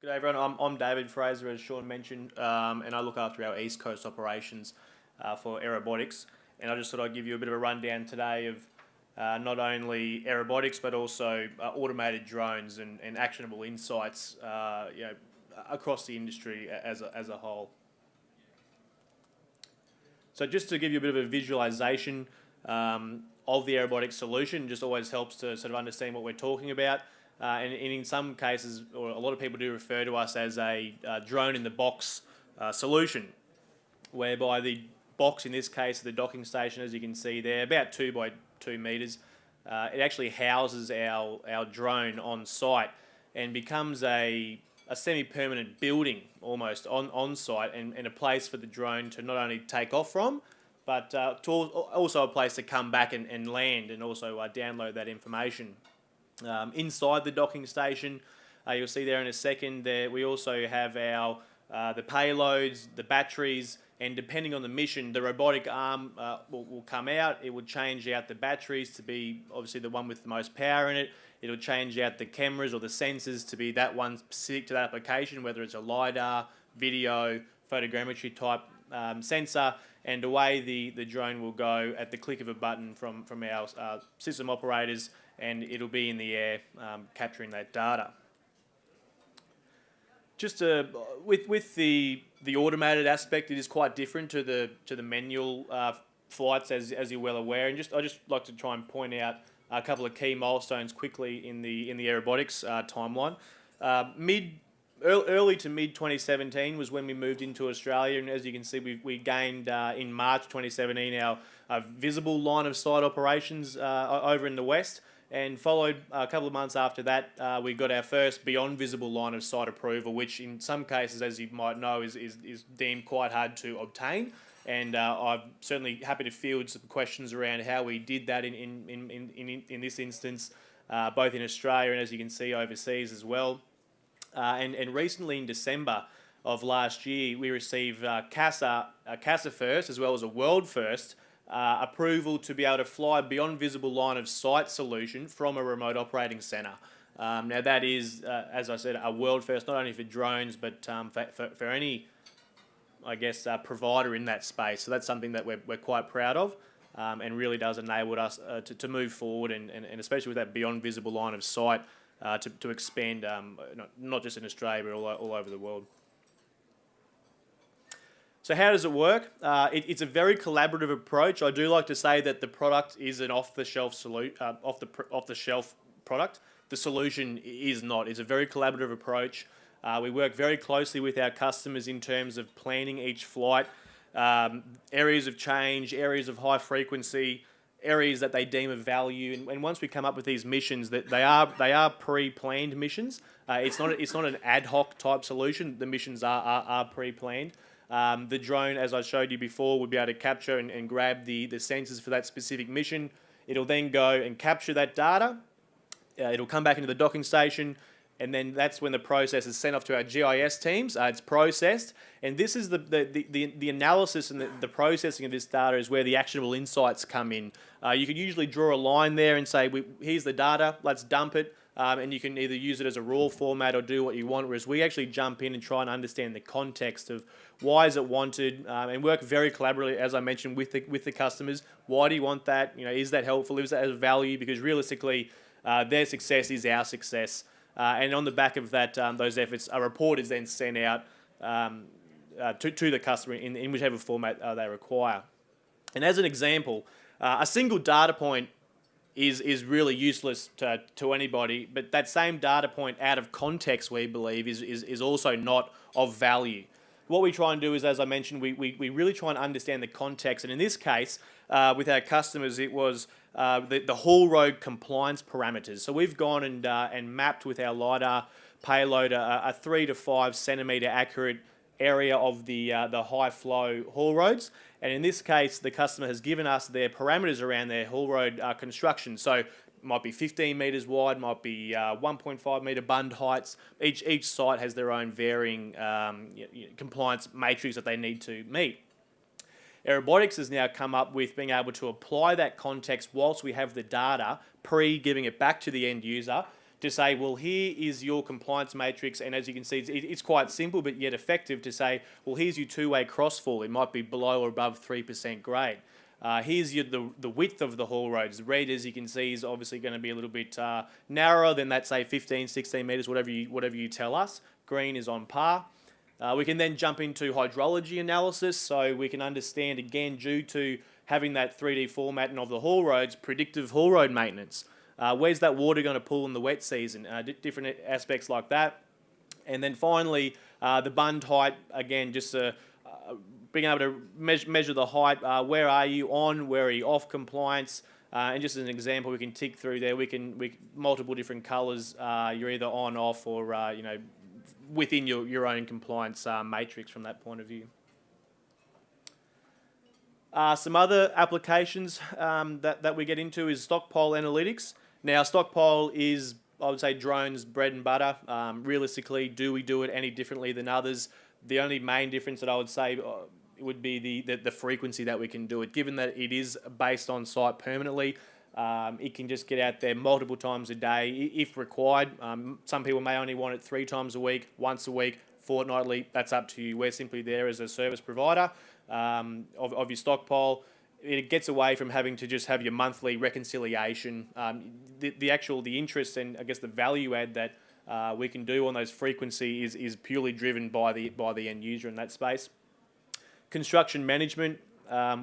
Good day, everyone. I'm David Fraser, as Sean mentioned, and I look after our East Coast operations for Airobotics. And I just thought I'd give you a bit of a rundown today of not only Airobotics but also automated drones and actionable insights, across the industry as a whole. So just to give you a bit of a visualization of the Airobotics solution, just always helps to sort of understand what we're talking about. And in some cases, or a lot of people do refer to us as a drone in the box solution, whereby the box, in this case, the docking station, as you can see there, about 2 by 2 meters, it actually houses our drone on site and becomes a semi-permanent building almost on site, and a place for the drone to not only take off from, but also a place to come back and land, and also download that information. Inside the docking station, you'll see there in a second, there we also have our the payloads, the batteries, and depending on the mission, the robotic arm will come out. It will change out the batteries to be obviously the one with the most power in it. It'll change out the cameras or the sensors to be that one specific to that application, whether it's a LiDAR, video, photogrammetry type sensor, and away the drone will go at the click of a button from our system operators, and it'll be in the air capturing that data. Just with the automated aspect, it is quite different to the manual flights, as you're well aware. And I just like to try and point out a couple of key milestones quickly in the Airobotics timeline. Early to mid 2017 was when we moved into Australia, and as you can see, we gained in March 2017 our visible line of sight operations over in the west. And followed a couple of months after that, we got our first beyond visible line of sight approval, which in some cases, as you might know, is deemed quite hard to obtain. And I'm certainly happy to field some questions around how we did that in this instance, both in Australia and, as you can see, overseas as well. And recently in December of last year, we received CASA first, as well as a world first, approval to be able to fly beyond visible line of sight solution from a remote operating centre. Now that is, as I said, a world first, not only for drones, but for any, I guess, provider in that space. So that's something that we're quite proud of, and really does enable us to move forward, and especially with that beyond visible line of sight, to expand, not just in Australia, but all over the world. So how does it work? It's a very collaborative approach. I do like to say that the product is an off-the-shelf product. The solution is not. It's a very collaborative approach. We work very closely with our customers in terms of planning each flight, areas of change, areas of high frequency, areas that they deem of value. And once we come up with these missions, that they are pre-planned missions. It's not an ad hoc type solution. The missions are pre-planned. The drone, as I showed you before, would be able to capture and grab the sensors for that specific mission. It'll then go and capture that data. It'll come back into the docking station, and then that's when the process is sent off to our GIS teams. It's processed, and this is the analysis and the processing of this data is where the actionable insights come in. You could usually draw a line there and say, here's the data, let's dump it. And you can either use it as a raw format or do what you want, whereas we actually jump in and try and understand the context of why is it wanted, and work very collaboratively, as I mentioned, with the customers. Why do you want that? Is that helpful? Is that of value? Because realistically, their success is our success. And on the back of that, those efforts, a report is then sent out to the customer in whichever format they require. And as an example, a single data point is really useless to anybody, but that same data point out of context, we believe, is also not of value. What we try and do is, as I mentioned, we really try and understand the context, and in this case, with our customers, it was the haul road compliance parameters. So we've gone and mapped with our LiDAR payload a 3 to 5 centimetre accurate area of the high flow haul roads. And in this case, the customer has given us their parameters around their haul road construction. So it might be 15 metres wide, might be 1.5 metre bund heights. Each site has their own varying compliance matrix that they need to meet. Airobotics has now come up with being able to apply that context whilst we have the data, pre-giving it back to the end user, to say, well, here is your compliance matrix, and as you can see, it's quite simple but yet effective to say, well, here's your two-way crossfall. It might be below or above 3% grade. Here's the width of the haul roads. Red, as you can see, is obviously going to be a little bit narrower than that, say 15, 16 metres, whatever you tell us. Green is on par. We can then jump into hydrology analysis, so we can understand, again, due to having that 3D formatting of the haul roads, predictive haul road maintenance. Where's that water going to pool in the wet season? Different aspects like that. And then finally, the bund height, again, just being able to measure the height. Where are you on? Where are you off compliance? And just as an example, we can tick through there. We multiple different colours. You're either on, off, or within your own compliance matrix from that point of view. Some other applications that we get into is stockpile analytics. Now, stockpile is, I would say, drones' bread and butter. Realistically, do we do it any differently than others? The only main difference that I would say would be the frequency that we can do it. Given that it is based on site permanently, it can just get out there multiple times a day if required. Some people may only want it 3 times a week, once a week, fortnightly. That's up to you. We're simply there as a service provider of your stockpile. It gets away from having to just have your monthly reconciliation. The interest and I guess the value add that we can do on those frequency is purely driven by the end user in that space. Construction management,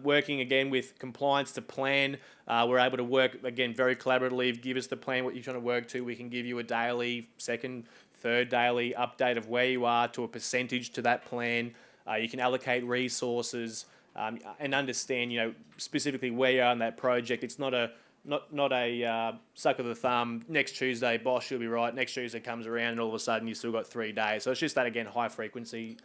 working again with compliance to plan. We're able to work again very collaboratively. Give us the plan, what you're trying to work to. We can give you a daily, second, third daily update of where you are to a percentage to that plan. You can allocate resources and understand, specifically where you are in that project. It's not a suck of the thumb. Next Tuesday, boss, you'll be right. Next Tuesday comes around, and all of a sudden you've still got 3 days. So it's just that again, high frequency.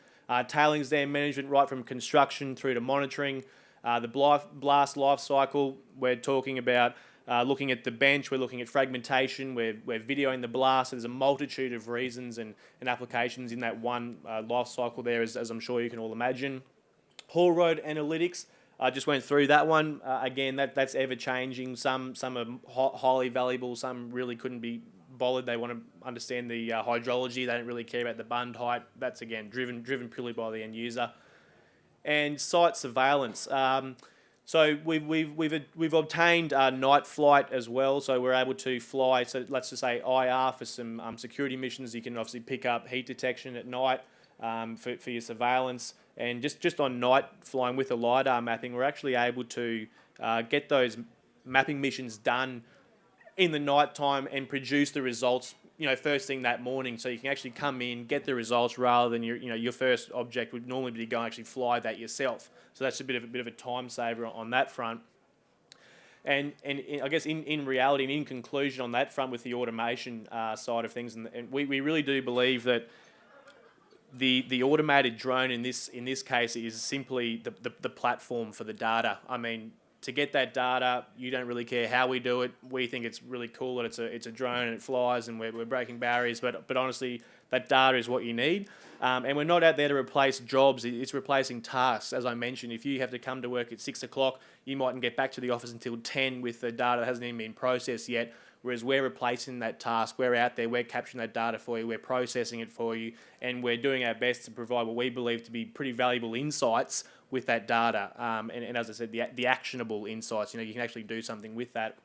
Tailings dam management, right from construction through to monitoring. The blast life cycle, we're talking about looking at the bench, we're looking at fragmentation, we're videoing the blast. There's a multitude of reasons and applications in that one life cycle there, as I'm sure you can all imagine. Haul road analytics, I just went through that one. Again, that's ever changing. Some are highly valuable, some really couldn't be bothered. They want to understand the hydrology. They don't really care about the bund height. That's again driven purely by the end user. And site surveillance. So we've obtained night flight as well. So we're able to fly. So let's just say IR for some security missions. You can obviously pick up heat detection at night for your surveillance. And just on night flying with the LiDAR mapping, we're actually able to get those mapping missions done in the night time and produce the results, first thing that morning. So you can actually come in, get the results rather than your first object would normally be to go and actually fly that yourself. So that's a bit of a time saver on that front. And I guess in reality and in conclusion on that front with the automation side of things, and we really do believe that the automated drone in this case is simply the platform for the data. I mean, to get that data, you don't really care how we do it. We think it's really cool that it's a drone and it flies and we're breaking barriers. But honestly, that data is what you need. And we're not out there to replace jobs. It's replacing tasks. As I mentioned, if you have to come to work at 6 o'clock, you mightn't get back to the office until 10 with the data that hasn't even been processed yet. Whereas we're replacing that task. We're out there, we're capturing that data for you, we're processing it for you, and we're doing our best to provide what we believe to be pretty valuable insights with that data. And as I said, the actionable insights, you can actually do something with that.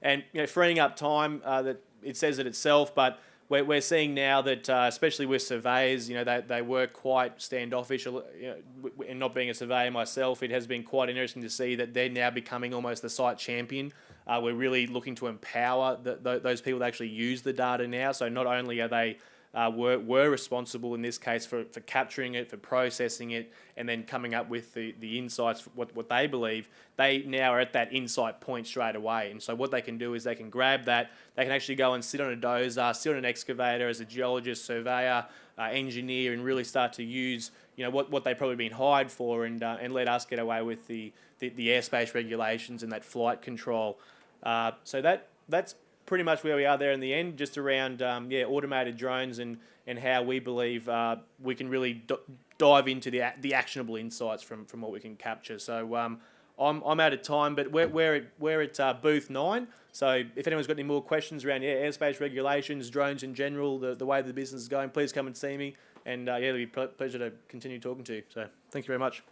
And freeing up time, that it says it itself, but we're seeing now that, especially with surveyors, they work quite standoffish. And not being a surveyor myself, it has been quite interesting to see that they're now becoming almost the site champion. We're really looking to empower those people that actually use the data now. So not only are they were responsible in this case for capturing it, for processing it, and then coming up with the insights, what they believe, they now are at that insight point straight away. And so what they can do is they can grab that, they can actually go and sit on a dozer, sit on an excavator as a geologist, surveyor, engineer, and really start to use what they've probably been hired for, and let us get away with the airspace regulations and that flight control. So that's pretty much where we are there in the end, just around automated drones and how we believe we can really dive into the actionable insights from what we can capture. So I'm out of time, but we're at booth 9. So if anyone's got any more questions around airspace regulations, drones in general, the way the business is going, please come and see me. And it'll be a pleasure to continue talking to you. So thank you very much.